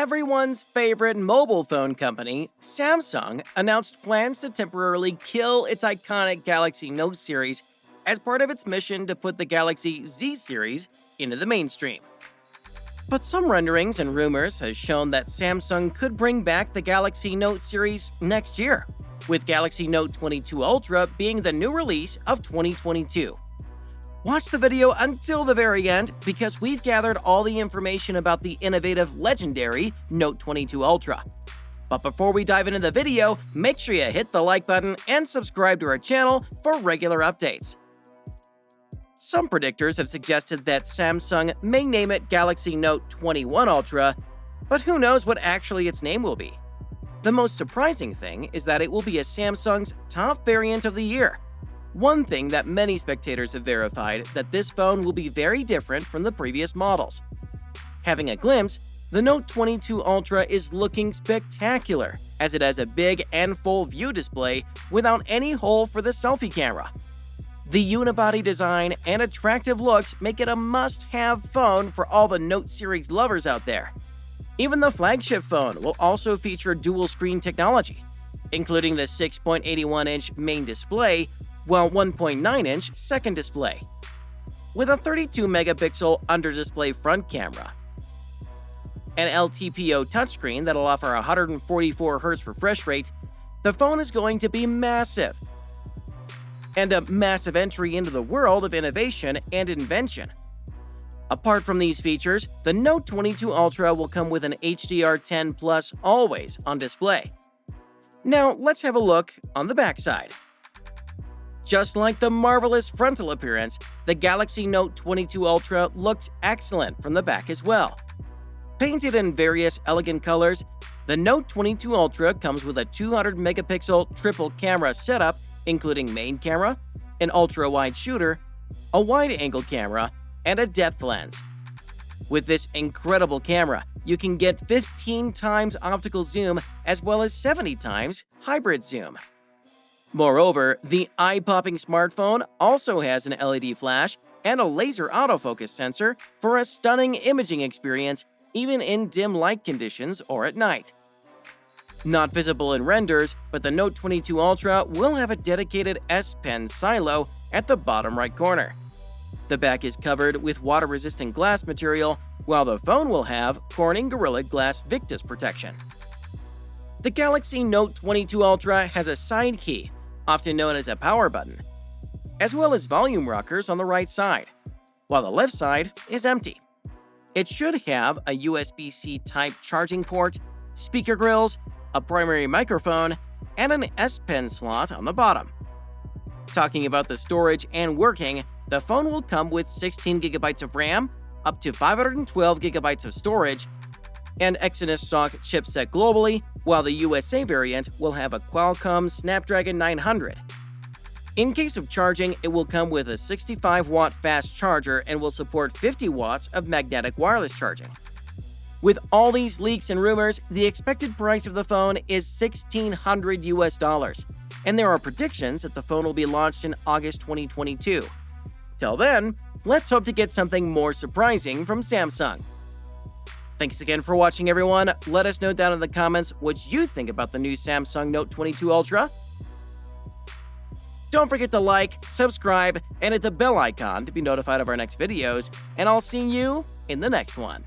Everyone's favorite mobile phone company, Samsung, announced plans to temporarily kill its iconic Galaxy Note series as part of its mission to put the Galaxy Z series into the mainstream. But some renderings and rumors has shown that Samsung could bring back the Galaxy Note series next year, with Galaxy Note 22 Ultra being the new release of 2022. Watch the video until the very end because we've gathered all the information about the innovative, legendary Note 22 Ultra. But before we dive into the video, make sure you hit the like button and subscribe to our channel for regular updates. Some predictors have suggested that Samsung may name it Galaxy Note 21 Ultra, but who knows what actually its name will be. The most surprising thing is that it will be a Samsung's top variant of the year. One thing that many spectators have verified that this phone will be very different from the previous models. Having a glimpse, the Note 22 Ultra is looking spectacular as it has a big and full view display without any hole for the selfie camera. The unibody design and attractive looks make it a must-have phone for all the Note series lovers out there. Even the flagship phone will also feature dual-screen technology, including the 6.81-inch main display while 1.9-inch second display, with a 32-megapixel under-display front camera, an LTPO touchscreen that'll offer a 144Hz refresh rate. The phone is going to be massive, and a massive entry into the world of innovation and invention. Apart from these features, the Note 22 Ultra will come with an HDR10 Plus always on display. Now let's have a look on the backside. Just like the marvelous frontal appearance, the Galaxy Note 22 Ultra looks excellent from the back as well. Painted in various elegant colors, the Note 22 Ultra comes with a 200-megapixel triple camera setup including main camera, an ultra-wide shooter, a wide-angle camera, and a depth lens. With this incredible camera, you can get 15 times optical zoom as well as 70 times hybrid zoom. Moreover, the eye-popping smartphone also has an LED flash and a laser autofocus sensor for a stunning imaging experience even in dim light conditions or at night. Not visible in renders, but the Note 22 Ultra will have a dedicated S Pen silo at the bottom right corner. The back is covered with water-resistant glass material, while the phone will have Corning Gorilla Glass Victus protection. The Galaxy Note 22 Ultra has a side key, often known as a power button, as well as volume rockers on the right side, while the left side is empty. It should have a USB-C type charging port, speaker grills, a primary microphone, and an S Pen slot on the bottom. Talking about the storage and working, the phone will come with 16GB of RAM, up to 512GB of storage, and Exynos SoC chipset globally, while the USA variant will have a Qualcomm Snapdragon 900. In case of charging, it will come with a 65-watt fast charger and will support 50 watts of magnetic wireless charging. With all these leaks and rumors, the expected price of the phone is $1,600 and there are predictions that the phone will be launched in August 2022. Till then, let's hope to get something more surprising from Samsung. Thanks again for watching, everyone. Let us know down in the comments what you think about the new Samsung Note 22 Ultra. Don't forget to like, subscribe, and hit the bell icon to be notified of our next videos, and I'll see you in the next one.